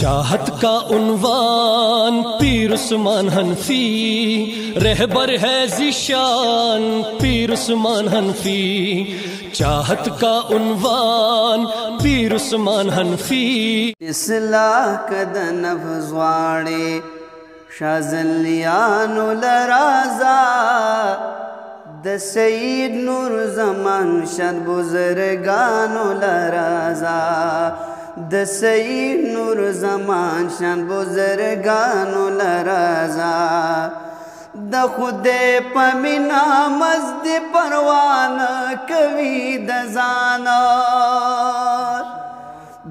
चाहत का उन्वान पीर उस्मान हनफी, रहबर है ज़िशान पीर उस्मान हनफी। चाहत का उन्वान पीर उस्मान हनफी। इस्लाह कदन अफज़वाड़े शाज़लियानु लराज़ा, द सईद नूर ज़मान शद बुज़ुर्गानु लराज़ा, द सईद नूर ज़मान शद बुज़ुर्गानु लराज़ा। द खुदे पमिना मज़द परवान कवी दज़ाना,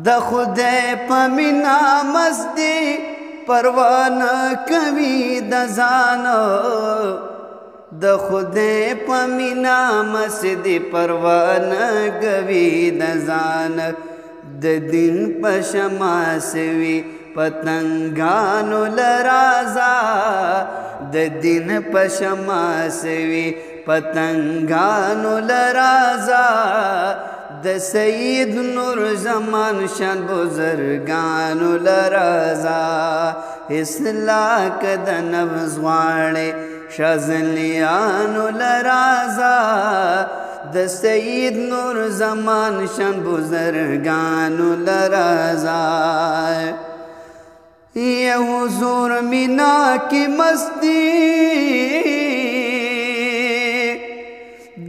द खुदे पमिना मज़द परवान कवी दज़ाना, द खुदे पमिना मज़द परवान कवी दज़ाना। द दिन पशमासवी पतंगानु लराज़ा, द दिन पशमासवी पतंगानु लराज़ा, द सईद नूर ज़मान शान बुज़ुर्गानु लराज़ा। इस्लाह कदन अफ़ज़वाड़े शाज़लियानु लराज़ा, द सईद नूर ज़मान शान बुज़ुर्गानु लराज़ा। ये हुज़ूर मीना की मस्ती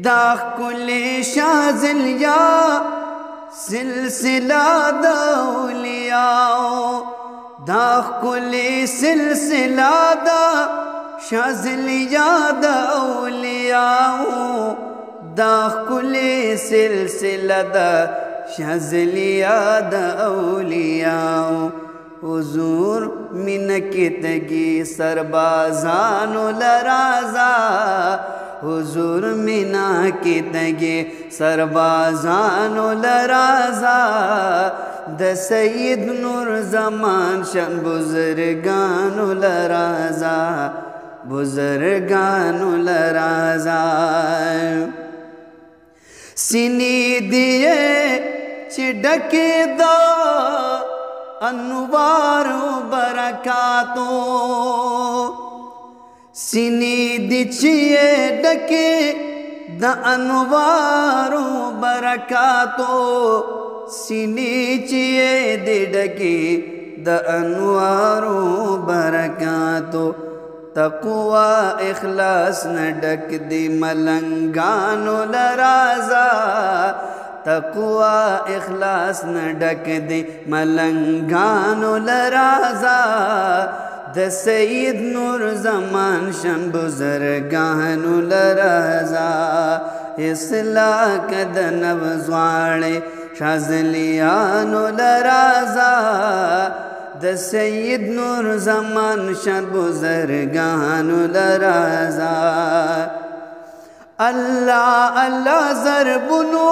दाख़ुले शाज़लिया सिलसिला दौलियाओ, दाख़ुले सिलसिला दा शाज़लिया दौलियाओ, दाख़ुले सिलसिला दा शाज़लिया दौलियाओ। हुज़ूर मिनकितगी सरबाज़ानु लराज़ा, हुज़ूर मिनकितगी सरबाज़ानु लराज़ा, द सईद नूर ज़मान शान बुज़ुर्गानु लराज़ा, बुज़ुर्गानु लराज़ा। सीनी दिए चिडके दा अनवारो बरकातो, सीनी दिचिए डके द अनवारो बरकातो, सीनी चिए दे डके द अनवारो बरकातो। तक़वा इख़लास न डक दे मलंगानु लराज़ा, तक़वा इख़लास न डक दे मलंगानु लराज़ा, द सईद नूर ज़मान शान बुज़ुर्गानु लराज़ा। इस्लाह कदन अफ़ज़वाड़े शाज़लियानु लराज़ा, द सईद नूर ज़मान शान बुज़ुर्गानु लराज़ा। अल्लाह अल्लाह ज़रबुनो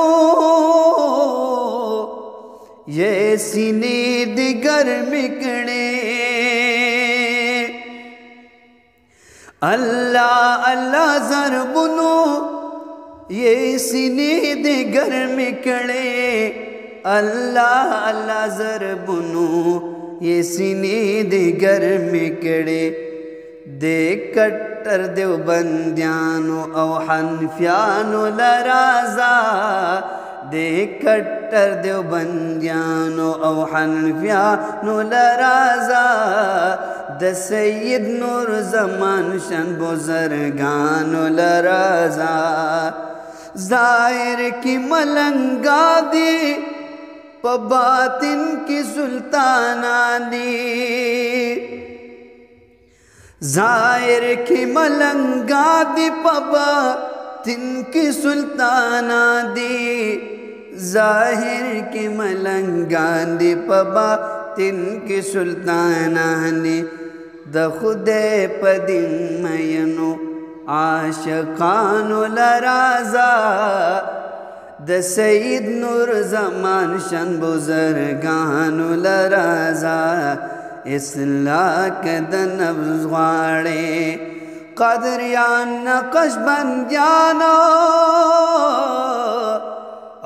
ये सीने दिगर मिकड़े, अल्लाह अल्लाह ज़रबुनो ये सीने दिगर मिकड़े, अल्लाह अल्लाह ज़रबुनो ये सीने दिगर मिकड़े। दे कट्टर देवबंदियानो औ हनफियानो लराज़ा, दे कट्टर देवबंदियानो औ हनफियानो लराज़ा, द सईद नूर ज़मान शान बुज़ुर्गानु लराज़ा। ज़ाहिर की मलंगा दी बातिन की सुल्ताना दी, ज़ाहिर की मलंगा दी बातिन की सुल्ताना दी, ज़ाहिर की मलंगा दी बातिन की सुल्ताना दी। द खुदे पदिन मयनो आशिक़ानु लराज़ा, द सईद नूर ज़मान शान बुज़ुर्गानु लराज़ा। इस्लाह कदन अफ़ज़वाड़े क़दरियान नक़शबंदियानो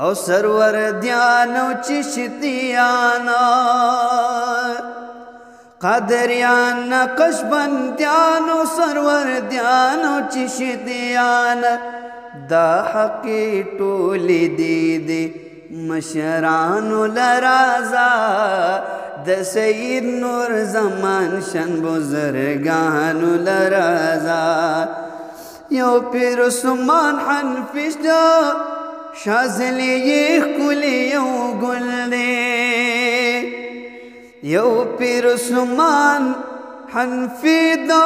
और सरवर ध्यानो चिश्तियाना قادریان نقشبندیانو سروردیانو چشتیان دا حقی ټولی دی مشرانو لرازا د سید نور زمان شن بزرگانو لرازا یو پیر عثمان حنفی دا شازلی کلی یو گل دی یو پیر عثمان حنفی دا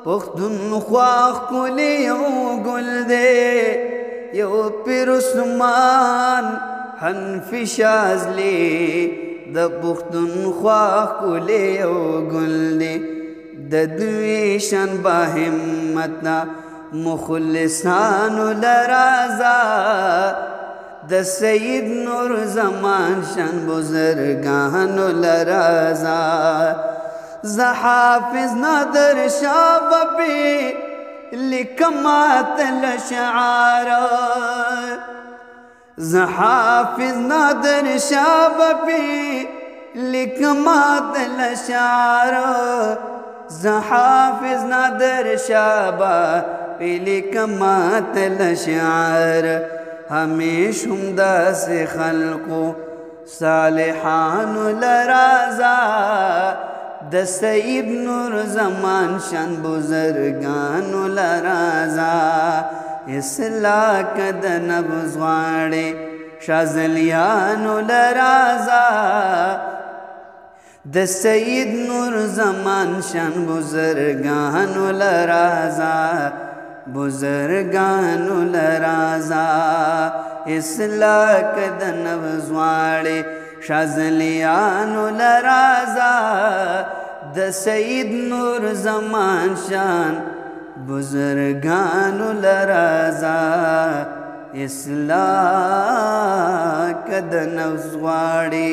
پختونخوا کلی یو گل دی یو پیر عثمان حنفی شازلی د پختونخوا کلی یو گل دی د دوی شان با همتنا مخلصانو لرازا د سید نور زمان شان بزرگانو لرازا ز حافظ نادر شاه بپی لکمات الاشعار ز حافظ نادر شاه بپی لکمات الاشعار ز حافظ نادر شاه بپی لکمات الاشعار ہمیش ہم داس خلقو صالحانو لرازا د سید نور زمان شان بزرگانو لرازا اصلاح کد نبض غاڑے شازلیانو لرازا د سید نور زمان شان بزرگانو لرازا بزرگانو لرازا اصلاح کد نبض غاڑے شازلیانو لرازا د سید نور زمان شان بزرگانو لرازا اصلاح کد نبض غاڑے